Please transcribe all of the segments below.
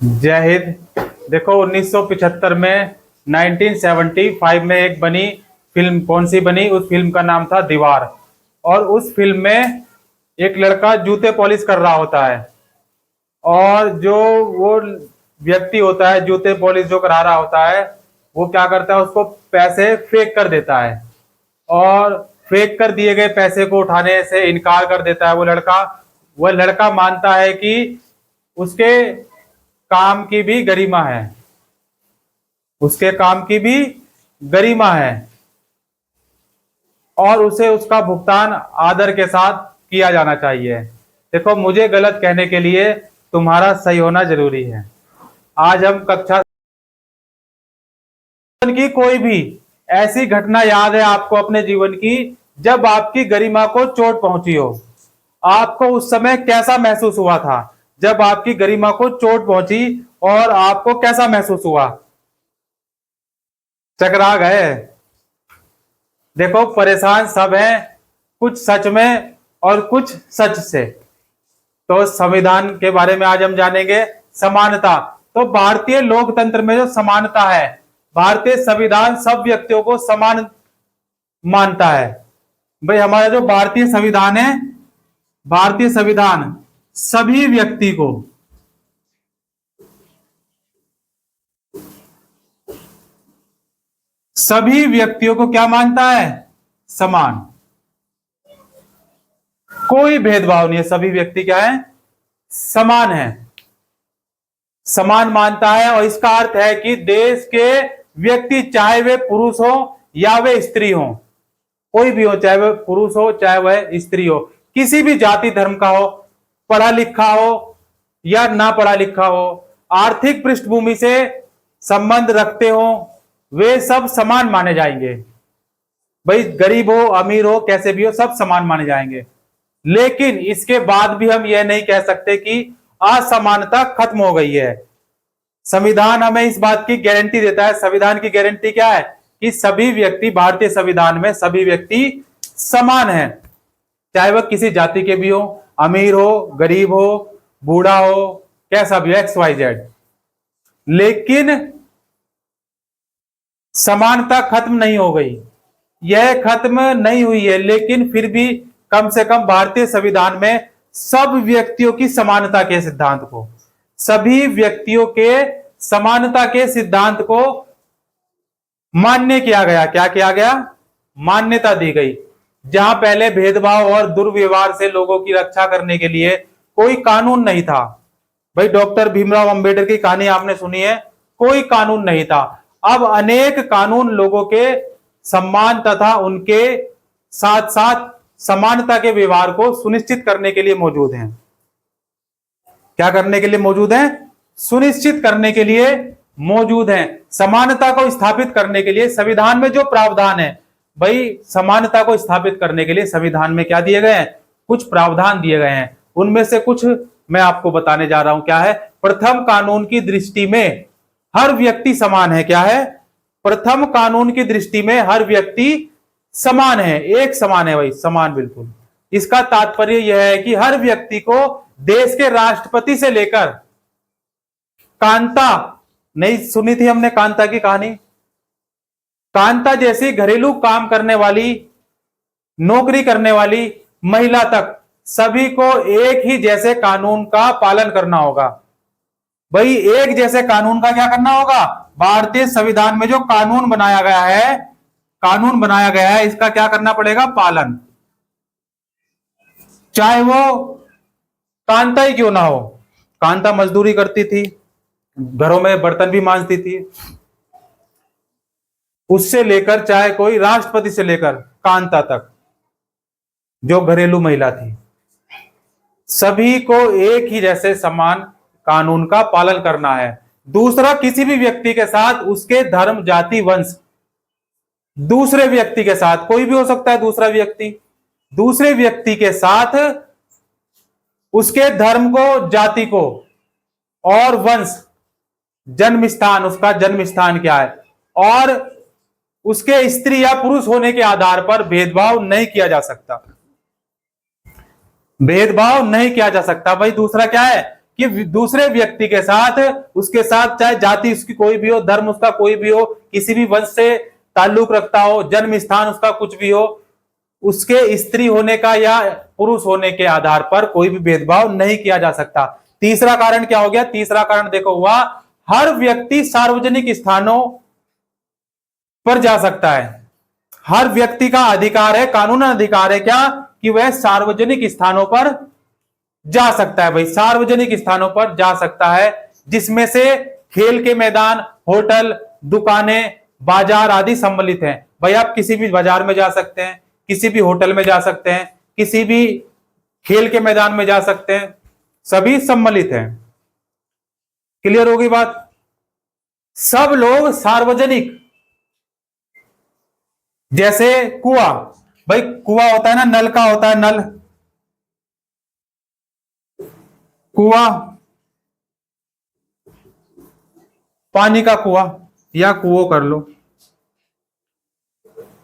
जय हिंद। देखो 1975 में 1975 में एक बनी फिल्म, कौन सी बनी? उस फिल्म का नाम था दीवार। और उस फिल्म में एक लड़का जूते पॉलिश कर रहा होता है, और जो वो व्यक्ति होता है जूते पॉलिश जो करा रहा होता है, वो क्या करता है, उसको पैसे फेंक कर देता है। और फेंक कर दिए गए पैसे को उठाने से इनकार कर देता है वो लड़का। वह लड़का मानता है कि उसके काम की भी गरिमा है, उसके काम की भी गरिमा है, और उसे उसका भुगतान आदर के साथ किया जाना चाहिए। देखो, मुझे गलत कहने के लिए तुम्हारा सही होना जरूरी है। आज हम कक्षा की कोई भी ऐसी घटना याद है आपको अपने जीवन की, जब आपकी गरिमा को चोट पहुंची हो? आपको उस समय कैसा महसूस हुआ था जब आपकी गरिमा को चोट पहुंची? और आपको कैसा महसूस हुआ? चकरा गए? देखो, परेशान सब हैं, कुछ सच में और कुछ सच से। तो संविधान के बारे में आज हम जानेंगे। समानता। तो भारतीय लोकतंत्र में जो समानता है, भारतीय संविधान सब व्यक्तियों को समान मानता है। भाई, हमारा जो भारतीय संविधान है, भारतीय संविधान सभी व्यक्ति को सभी व्यक्तियों को क्या मानता है? समान। कोई भेदभाव नहीं है, सभी व्यक्ति क्या है? समान है, समान मानता है। और इसका अर्थ है कि देश के व्यक्ति, चाहे वे पुरुष हो या वे स्त्री हो, कोई भी हो, चाहे वह पुरुष हो चाहे वह स्त्री हो, किसी भी जाति धर्म का हो, पढ़ा लिखा हो या ना पढ़ा लिखा हो, आर्थिक पृष्ठभूमि से संबंध रखते हो, वे सब समान माने जाएंगे। भाई, गरीब हो अमीर हो कैसे भी हो, सब समान माने जाएंगे। लेकिन इसके बाद भी हम यह नहीं कह सकते कि असमानता खत्म हो गई है। संविधान हमें इस बात की गारंटी देता है। संविधान की गारंटी क्या है? कि सभी व्यक्ति, भारतीय संविधान में सभी व्यक्ति समान हैं, चाहे वह किसी जाति के भी हो, अमीर हो, गरीब हो, बूढ़ा हो, कैसा भी हो, XYZ। लेकिन समानता खत्म नहीं हो गई, यह खत्म नहीं हुई है, लेकिन फिर भी कम से कम भारतीय संविधान में सब व्यक्तियों की समानता के सिद्धांत को, सभी व्यक्तियों के समानता के सिद्धांत को मान्य किया गया। क्या किया गया? मान्यता दी गई। जहां पहले भेदभाव और दुर्व्यवहार से लोगों की रक्षा करने के लिए कोई कानून नहीं था। भाई, डॉक्टर भीमराव अंबेडकर की कहानी आपने सुनी है, कोई कानून नहीं था। अब अनेक कानून लोगों के सम्मान तथा उनके साथ साथ समानता के व्यवहार को सुनिश्चित करने के लिए मौजूद हैं। क्या करने के लिए मौजूद हैं? सुनिश्चित करने के लिए मौजूद हैं। समानता को स्थापित करने के लिए संविधान में जो प्रावधान है, भाई समानता को स्थापित करने के लिए संविधान में क्या दिए गए हैं? कुछ प्रावधान दिए गए हैं। उनमें से कुछ मैं आपको बताने जा रहा हूं। क्या है? प्रथम कानून की दृष्टि में हर व्यक्ति समान है। क्या है? प्रथम कानून की दृष्टि में हर व्यक्ति समान है, एक समान है, भाई समान बिल्कुल। इसका तात्पर्य यह है कि हर व्यक्ति को देश के राष्ट्रपति से लेकर, कांता, नहीं सुनी थी हमने कांता की कहानी? कांता जैसी घरेलू काम करने वाली, नौकरी करने वाली महिला तक सभी को एक ही जैसे कानून का पालन करना होगा। भाई, एक जैसे कानून का क्या करना होगा? भारतीय संविधान में जो कानून बनाया गया है, कानून बनाया गया है, इसका क्या करना पड़ेगा? पालन। चाहे वो कांता ही क्यों ना हो। कांता मजदूरी करती थी, घरों में बर्तन भी मांजती थी, उससे लेकर चाहे कोई राष्ट्रपति से लेकर कांता तक जो घरेलू महिला थी, सभी को एक ही जैसे समान कानून का पालन करना है। दूसरा, किसी भी व्यक्ति के साथ उसके धर्म, जाति, वंश, दूसरे व्यक्ति के साथ, कोई भी हो सकता है दूसरा व्यक्ति, दूसरे व्यक्ति के साथ उसके धर्म को, जाति को और वंश, जन्म स्थान, उसका जन्म स्थान क्या है, और उसके स्त्री या पुरुष होने के आधार पर भेदभाव नहीं किया जा सकता। भेदभाव नहीं किया जा सकता। भाई, दूसरा क्या है? कि दूसरे व्यक्ति के साथ, उसके साथ चाहे जाति उसकी कोई भी हो, धर्म उसका कोई भी हो, किसी भी वंश से ताल्लुक रखता हो, जन्म स्थान उसका कुछ भी हो, उसके स्त्री होने का या पुरुष होने के आधार पर कोई भी भेदभाव नहीं किया जा सकता। तीसरा कारण क्या हो गया? तीसरा कारण देखो हुआ, हर व्यक्ति सार्वजनिक स्थानों पर जा सकता है। हर व्यक्ति का अधिकार है, कानूनन अधिकार है क्या, कि वह सार्वजनिक स्थानों पर जा सकता है। भाई सार्वजनिक स्थानों पर जा सकता है, जिसमें से खेल के मैदान, होटल, दुकानें, बाजार आदि सम्मिलित हैं। भाई आप किसी भी बाजार में जा सकते हैं, किसी भी होटल में जा सकते हैं, किसी भी खेल के मैदान में जा सकते हैं, सभी सम्मिलित हैं। क्लियर होगी बात? सब लोग सार्वजनिक, जैसे कुआं, भाई कुआं होता है ना, नल का होता है, नल, कुआं, पानी का कुआं या कुओं कर लो।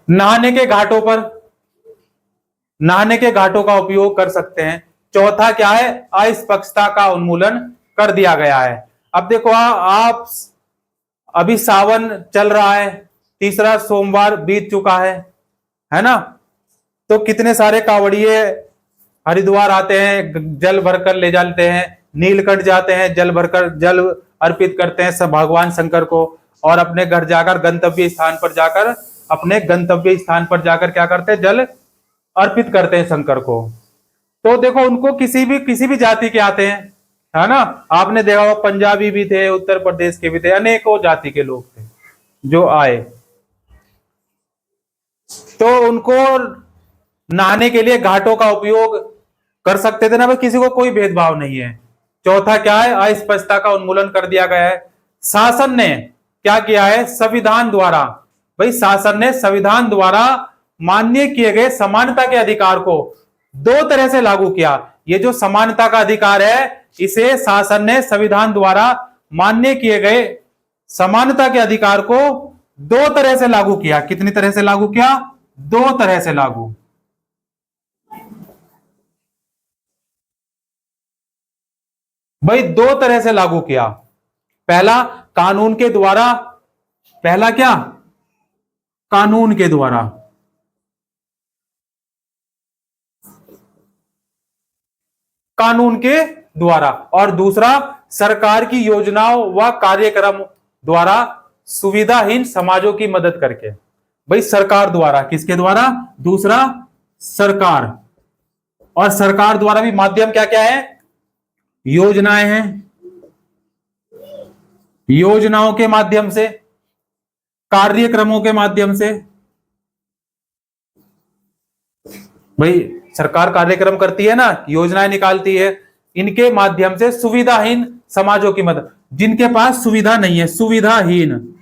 नहाने के घाटों पर, नहाने के घाटों का उपयोग कर सकते हैं। चौथा क्या है? अस्पष्टता का उन्मूलन कर दिया गया है। अब देखो आप, अभी सावन चल रहा है, तीसरा सोमवार बीत चुका है ना? तो कितने सारे कांवड़िए हरिद्वार आते हैं, जल भरकर ले जाते हैं, नीलकंठ जाते हैं, जल भरकर जल अर्पित करते हैं सब भगवान शंकर को, और अपने घर जाकर, गंतव्य स्थान पर जाकर, अपने गंतव्य स्थान पर जाकर क्या करते हैं? जल अर्पित करते हैं शंकर को। तो देखो उनको किसी भी जाति के आते हैं, है ना? आपने देखा होगा पंजाबी भी थे, उत्तर प्रदेश के भी थे, अनेकों जाति के लोग थे जो आए। तो उनको नहाने के लिए घाटों का उपयोग कर सकते थे ना भाई, किसी को कोई भेदभाव नहीं है। चौथा क्या है? अस्पष्टता का उन्मूलन कर दिया गया है। शासन ने क्या किया है? संविधान द्वारा, भाई शासन ने संविधान द्वारा मान्य किए गए समानता के अधिकार को दो तरह से लागू किया। ये जो समानता का अधिकार है, इसे शासन ने संविधान द्वारा मान्य किए गए समानता के अधिकार को दो तरह से लागू किया। कितनी तरह से लागू किया? दो तरह से लागू। भाई दो तरह से लागू किया। पहला कानून के द्वारा, पहला क्या? कानून के द्वारा, कानून के द्वारा, और दूसरा सरकार की योजनाओं व कार्यक्रम द्वारा सुविधाहीन समाजों की मदद करके। भाई सरकार द्वारा, किसके द्वारा? दूसरा सरकार, और सरकार द्वारा भी माध्यम क्या क्या है? योजनाएं हैं, योजनाओं के माध्यम से, कार्यक्रमों के माध्यम से। भाई सरकार कार्यक्रम करती है ना, योजनाएं निकालती है, इनके माध्यम से सुविधाहीन समाजों की मदद, जिनके पास सुविधा नहीं है, सुविधाहीन,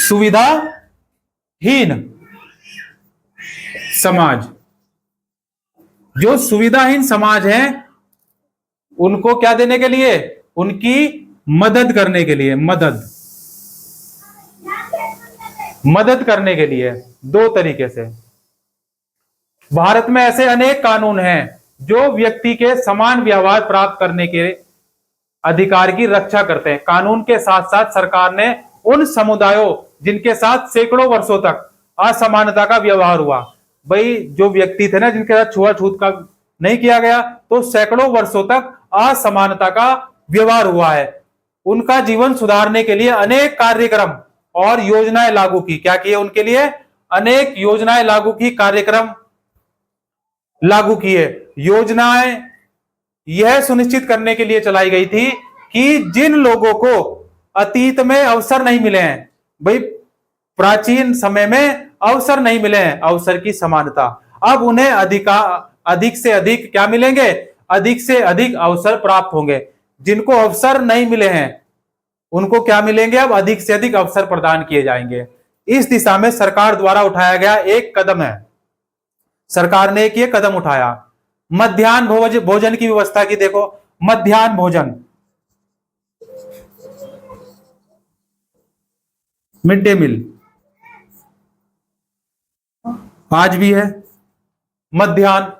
सुविधाहीन समाज, जो सुविधाहीन समाज है उनको क्या देने के लिए? उनकी मदद करने के लिए, मदद करने के लिए, दो तरीके से। भारत में ऐसे अनेक कानून हैं जो व्यक्ति के समान व्यवहार प्राप्त करने के अधिकार की रक्षा करते हैं। कानून के साथ साथ सरकार ने उन समुदायों जिनके साथ सैकड़ों वर्षों तक असमानता का व्यवहार हुआ, भाई जो व्यक्ति थे ना जिनके साथ छुआछूत का नहीं किया गया, तो सैकड़ों वर्षों तक असमानता का व्यवहार हुआ है, उनका जीवन सुधारने के लिए अनेक कार्यक्रम और योजनाएं लागू की। क्या किए? उनके लिए अनेक योजनाएं लागू की, कार्यक्रम लागू किए। योजनाएं यह सुनिश्चित करने के लिए चलाई गई थी कि जिन लोगों को अतीत में अवसर नहीं मिले हैं, भाई प्राचीन समय में अवसर नहीं मिले हैं, अवसर की समानता, अब उन्हें अधिक से अधिक क्या मिलेंगे? अधिक से अधिक अवसर प्राप्त होंगे। जिनको अवसर नहीं मिले हैं उनको क्या मिलेंगे? अब अधिक से अधिक अवसर प्रदान किए जाएंगे। इस दिशा में सरकार द्वारा उठाया गया एक कदम है, सरकार ने एक ये कदम उठाया, मध्याह्न भोजन की व्यवस्था की। देखो मध्याह्न भोजन, मिड डे मील आज भी है, मध्याह्न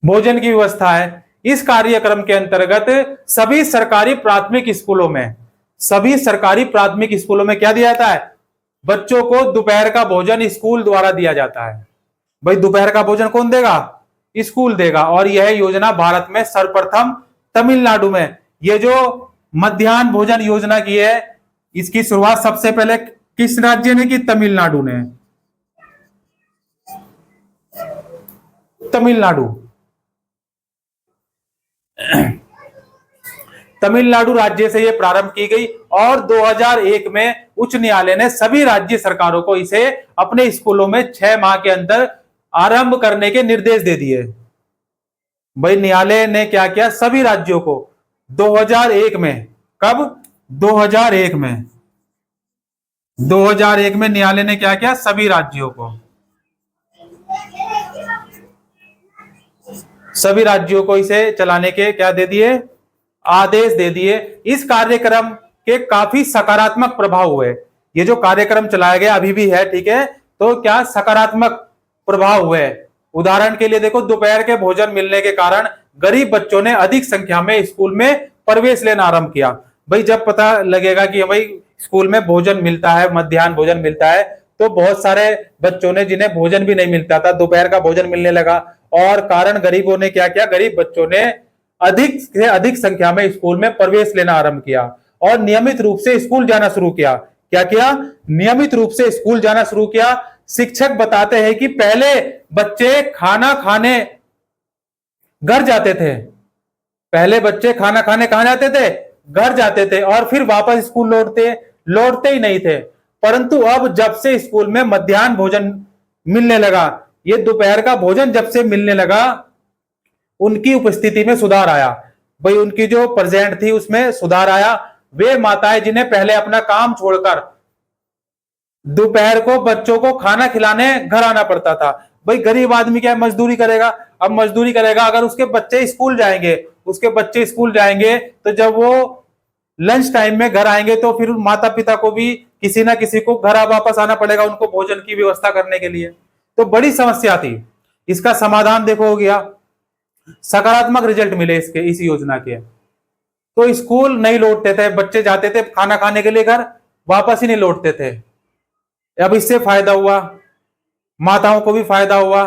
भोजन की व्यवस्था है। इस कार्यक्रम के अंतर्गत सभी सरकारी प्राथमिक स्कूलों में, सभी सरकारी प्राथमिक स्कूलों में क्या दिया जाता है, बच्चों को दोपहर का भोजन स्कूल द्वारा दिया जाता है। भाई दोपहर का भोजन कौन देगा, स्कूल देगा। और यह योजना भारत में सर्वप्रथम तमिलनाडु में, ये जो मध्याह्न भोजन योजना की है, इसकी शुरुआत सबसे पहले किस राज्य ने की, तमिलनाडु ने। तमिलनाडु, तमिलनाडु राज्य से यह प्रारंभ की गई और 2001 में उच्च न्यायालय ने सभी राज्य सरकारों को इसे अपने स्कूलों में 6 माह के अंदर आरंभ करने के निर्देश दे दिए। भाई न्यायालय ने क्या किया, सभी राज्यों को 2001 में, कब, 2001 में, 2001 में न्यायालय ने क्या किया, सभी राज्यों को, सभी राज्यों को इसे चलाने के क्या दे दिए, आदेश दे दिए। इस कार्यक्रम के काफी सकारात्मक प्रभाव हुए। ये जो कार्यक्रम चलाया गया अभी भी है, ठीक है, तो क्या सकारात्मक प्रभाव हुए। उदाहरण के लिए देखो, दोपहर के भोजन मिलने के कारण गरीब बच्चों ने अधिक संख्या में स्कूल में प्रवेश लेना आरंभ किया। भाई जब पता लगेगा कि भाई स्कूल में भोजन मिलता है, मध्याह्न भोजन मिलता है, तो बहुत सारे बच्चों ने, जिन्हें भोजन भी नहीं मिलता था, दोपहर का भोजन मिलने लगा। और कारण गरीबों ने क्या किया, गरीब बच्चों ने अधिक से अधिक संख्या में स्कूल में प्रवेश लेना आरंभ किया और नियमित रूप से स्कूल जाना शुरू किया। क्या किया, नियमित रूप से स्कूल जाना शुरू किया। शिक्षक बताते हैं कि पहले बच्चे खाना खाने घर जाते थे, पहले बच्चे खाना खाने कहां जाते थे, घर जाते थे, और फिर वापस स्कूल लौटते ही नहीं थे। परंतु अब जब से स्कूल में मध्याह्न भोजन मिलने लगा, ये दोपहर का भोजन जब से मिलने लगा, उनकी उपस्थिति में सुधार आया। भाई उनकी जो प्रेजेंट थी उसमें सुधार आया। वे माताएं जिन्हें पहले अपना काम छोड़कर दोपहर को बच्चों को खाना खिलाने घर आना पड़ता था, भाई गरीब आदमी क्या मजदूरी करेगा, अब मजदूरी करेगा, अगर उसके बच्चे स्कूल जाएंगे, उसके बच्चे स्कूल जाएंगे तो जब वो लंच टाइम में घर आएंगे तो फिर माता पिता को भी किसी ना किसी को घर वापस आना पड़ेगा उनको भोजन की व्यवस्था करने के लिए। तो बड़ी समस्या थी। इसका समाधान देखो हो गया, सकारात्मक रिजल्ट मिले इसके, इस योजना के। तो स्कूल नहीं लौटते थे बच्चे, जाते थे खाना खाने के लिए घर, वापस ही नहीं लौटते थे। अब इससे फायदा हुआ, माताओं को भी फायदा हुआ,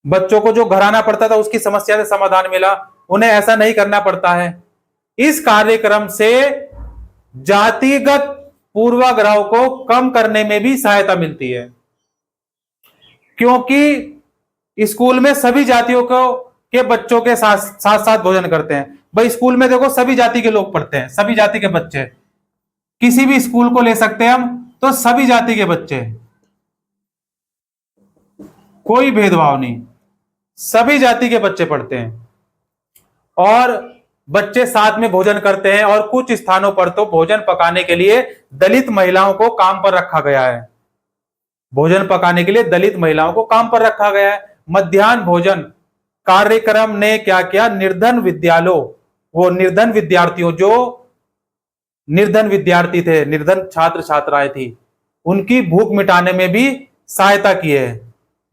बच्चों को जो घर आना पड़ता था उसकी समस्या से समाधान मिला, उन्हें ऐसा नहीं करना पड़ता है। इस कार्यक्रम से जातिगत पूर्वाग्रह को कम करने में भी सहायता मिलती है, क्योंकि स्कूल में सभी जातियों को के बच्चों के साथ साथ भोजन करते हैं। भाई स्कूल में देखो सभी जाति के लोग पढ़ते हैं, सभी जाति के बच्चे, किसी भी स्कूल को ले सकते हैं हम, तो सभी जाति के बच्चे, कोई भेदभाव नहीं, सभी जाति के बच्चे पढ़ते हैं और बच्चे साथ में भोजन करते हैं। और कुछ स्थानों पर तो भोजन पकाने के लिए दलित महिलाओं को काम पर रखा गया है, भोजन पकाने के लिए दलित महिलाओं को काम पर रखा गया है। मध्याह्न भोजन कार्यक्रम ने क्या किया, निर्धन विद्यालयों, वो निर्धन विद्यार्थियों, जो निर्धन विद्यार्थी थे, निर्धन छात्र छात्राएं थी, उनकी भूख मिटाने में भी सहायता की है,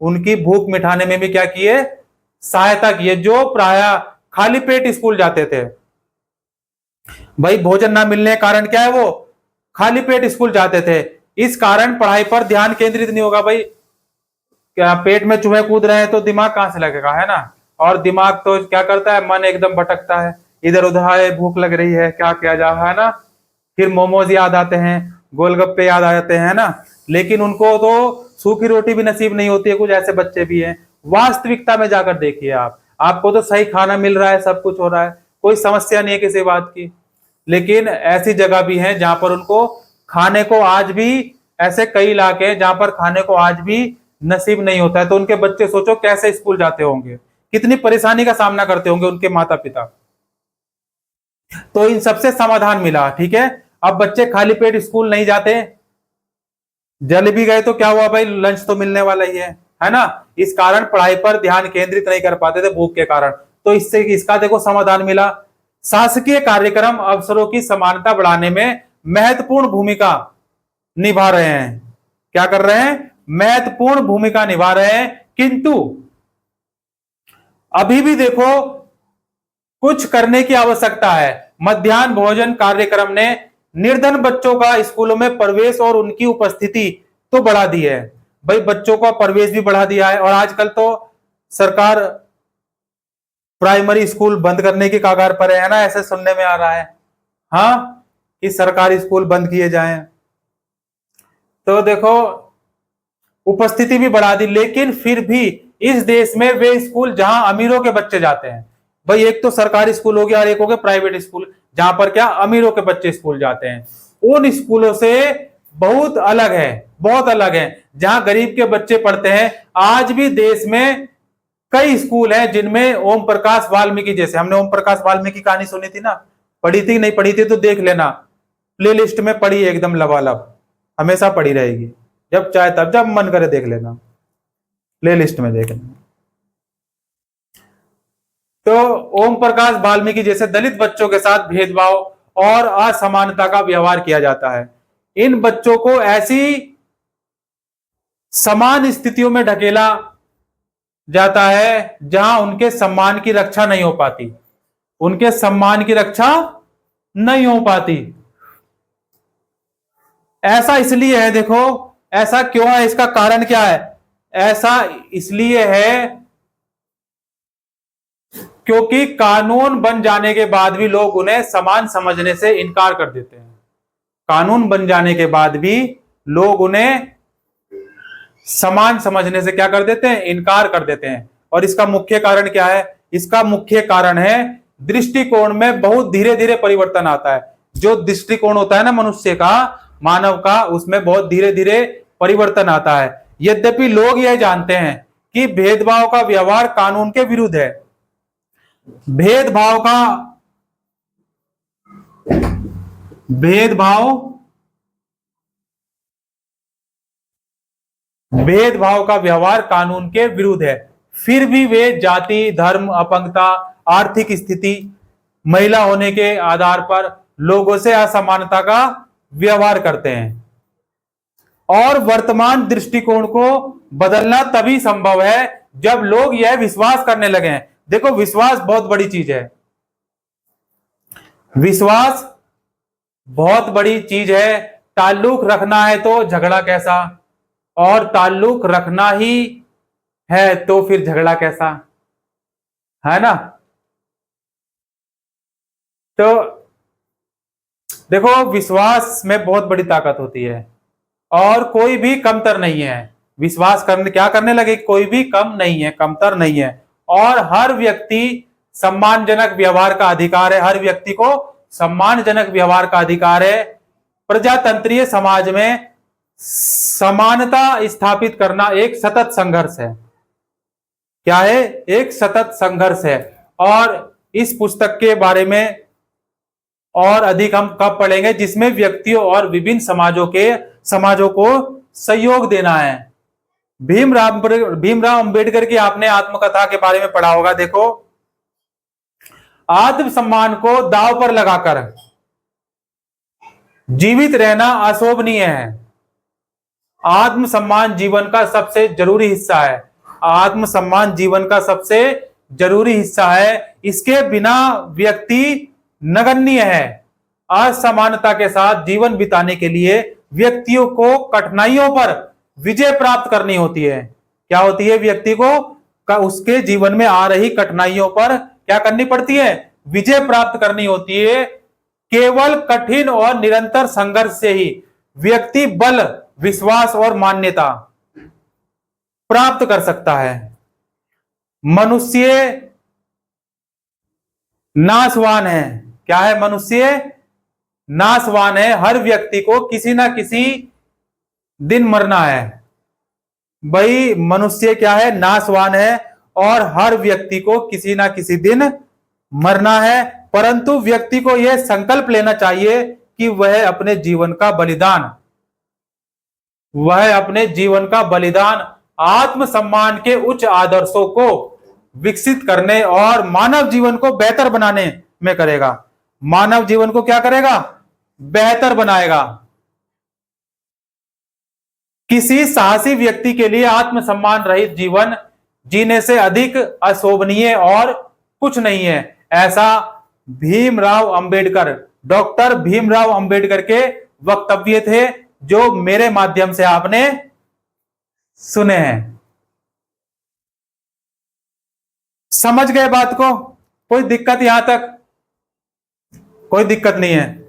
उनकी भूख मिटाने में भी क्या की है, सहायता की है, जो प्राय खाली पेट स्कूल जाते थे। भाई भोजन ना मिलने के कारण क्या है, वो खाली पेट स्कूल जाते थे। इस कारण पढ़ाई पर ध्यान केंद्रित नहीं होगा। भाई क्या पेट में चूहे कूद रहे हैं तो दिमाग कहां से लगेगा, है ना। और दिमाग तो क्या करता है, मन एकदम भटकता है, इधर उधर है, भूख लग रही है, क्या किया जा रहा है ना, फिर मोमोज याद आते हैं, गोलगप्पे याद आ जाते हैं ना। लेकिन उनको तो सूखी रोटी भी नसीब नहीं होती है, कुछ ऐसे बच्चे भी हैं। वास्तविकता में जाकर देखिए आप, आपको तो सही खाना मिल रहा है, सब कुछ हो रहा है, कोई समस्या नहीं है किसी बात की। लेकिन ऐसी जगह भी है जहां पर उनको खाने को आज भी, ऐसे कई इलाके हैं जहां पर खाने को आज भी नसीब नहीं होता है। तो उनके बच्चे सोचो कैसे स्कूल जाते होंगे, कितनी परेशानी का सामना करते होंगे उनके माता पिता। तो इन सबसे समाधान मिला, ठीक है। अब बच्चे खाली पेट स्कूल नहीं जाते, जल भी गए तो क्या हुआ भाई, लंच तो मिलने वाला ही है ना। इस कारण पढ़ाई पर ध्यान केंद्रित नहीं कर पाते थे भूख के कारण। तो इससे इसका देखो समाधान मिला। शासकीय कार्यक्रम अवसरों की समानता बढ़ाने में महत्वपूर्ण भूमिका निभा रहे हैं। क्या कर रहे हैं, महत्वपूर्ण भूमिका निभा रहे हैं। किंतु अभी भी देखो कुछ करने की आवश्यकता है। मध्याह्न भोजन कार्यक्रम ने निर्धन बच्चों का स्कूलों में प्रवेश और उनकी उपस्थिति तो बढ़ा दी है। भाई बच्चों का प्रवेश भी बढ़ा दिया है, और आजकल तो सरकार प्राइमरी स्कूल बंद करने की कगार पर है ना, ऐसे सुनने में आ रहा है। हाँ, कि सरकारी स्कूल बंद किए जाएं। तो देखो उपस्थिति भी बढ़ा दी, लेकिन फिर भी इस देश में वे स्कूल जहां अमीरों के बच्चे जाते हैं, भाई एक तो सरकारी स्कूल हो गया और एक हो गया प्राइवेट स्कूल, जहां पर क्या अमीरों के बच्चे स्कूल जाते हैं, उन स्कूलों से बहुत अलग है, बहुत अलग है जहां गरीब के बच्चे पढ़ते हैं। आज भी देश में कई स्कूल हैं जिनमें ओम प्रकाश वाल्मीकि, जैसे हमने ओम प्रकाश वाल्मीकि कहानी सुनी थी ना, पढ़ी थी नहीं पढ़ी थी तो देख लेना, प्ले लिस्ट में पड़ी है एकदम लबालब, हमेशा पड़ी रहेगी, जब चाहे तब जब मन करे देख लेना, प्ले लिस्ट में देख लेना। तो ओम प्रकाश वाल्मीकि जैसे दलित बच्चों के साथ भेदभाव और असमानता का व्यवहार किया जाता है। इन बच्चों को ऐसी समान स्थितियों में ढकेला जाता है जहां उनके सम्मान की रक्षा नहीं हो पाती, उनके सम्मान की रक्षा नहीं हो पाती। ऐसा इसलिए है, देखो ऐसा क्यों है, इसका कारण क्या है? ऐसा इसलिए है क्योंकि कानून बन जाने के बाद भी लोग उन्हें समान समझने से इनकार कर देते हैं। कानून बन जाने के बाद भी लोग उन्हें समान समझने से क्या कर देते हैं? इनकार कर देते हैं। और इसका मुख्य कारण क्या है? इसका मुख्य कारण है दृष्टिकोण में बहुत धीरे धीरे परिवर्तन आता है। जो दृष्टिकोण होता है ना मनुष्य का, मानव का, उसमें बहुत धीरे धीरे परिवर्तन आता है। यद्यपि लोग यह जानते हैं कि भेदभाव का व्यवहार कानून के विरुद्ध है। भेदभाव का व्यवहार कानून के विरुद्ध है, फिर भी वे जाति, धर्म, अपंगता, आर्थिक स्थिति, महिला होने के आधार पर लोगों से असमानता का व्यवहार करते हैं। और वर्तमान दृष्टिकोण को बदलना तभी संभव है जब लोग यह विश्वास करने लगे हैं। देखो विश्वास बहुत बड़ी चीज है, विश्वास बहुत बड़ी चीज है। ताल्लुक रखना है तो झगड़ा कैसा, और ताल्लुक रखना ही है तो फिर झगड़ा कैसा, है ना? तो देखो विश्वास में बहुत बड़ी ताकत होती है और कोई भी कमतर नहीं है। विश्वास करने क्या करने लगे, कोई भी कम नहीं है, कमतर नहीं है। और हर व्यक्ति सम्मानजनक व्यवहार का अधिकार है, हर व्यक्ति को सम्मानजनक व्यवहार का अधिकार है। प्रजातंत्रीय समाज में समानता स्थापित करना एक सतत संघर्ष है। क्या है? एक सतत संघर्ष है। और इस पुस्तक के बारे में और अधिक हम कब पढ़ेंगे, जिसमें व्यक्तियों और विभिन्न समाजों को सहयोग देना है। भीमराव अंबेडकर की आपने आत्मकथा के बारे में पढ़ा होगा। देखो आत्मसम्मान को दांव पर लगाकर जीवित रहना अशोभनीय है। आत्मसम्मान जीवन का सबसे जरूरी हिस्सा है। आत्मसम्मान जीवन का सबसे जरूरी हिस्सा है। इसके बिना व्यक्ति नगण्य है। असमानता के साथ जीवन बिताने के लिए व्यक्तियों को कठिनाइयों पर विजय प्राप्त करनी होती है। क्या होती है? व्यक्ति को उसके जीवन में आ रही कठिनाइयों पर क्या करनी पड़ती है? विजय प्राप्त करनी होती है। केवल कठिन और निरंतर संघर्ष से ही व्यक्ति बल, विश्वास और मान्यता प्राप्त कर सकता है। मनुष्य नाशवान है। क्या है? मनुष्य नाशवान है। हर व्यक्ति को किसी ना किसी दिन मरना है। भाई मनुष्य क्या है? नाशवान है और हर व्यक्ति को किसी ना किसी दिन मरना है। परंतु व्यक्ति को यह संकल्प लेना चाहिए कि वह अपने जीवन का बलिदान आत्मसम्मान के उच्च आदर्शों को विकसित करने और मानव जीवन को बेहतर बनाने में करेगा। मानव जीवन को क्या करेगा? बेहतर बनाएगा। किसी साहसी व्यक्ति के लिए आत्मसम्मान रहित जीवन जीने से अधिक अशोभनीय और कुछ नहीं है। ऐसा भीमराव अंबेडकर, डॉक्टर भीमराव अंबेडकर के वक्तव्य थे, जो मेरे माध्यम से आपने सुने हैं। समझ गए बात को? कोई दिक्कत यहां तक? कोई दिक्कत नहीं है।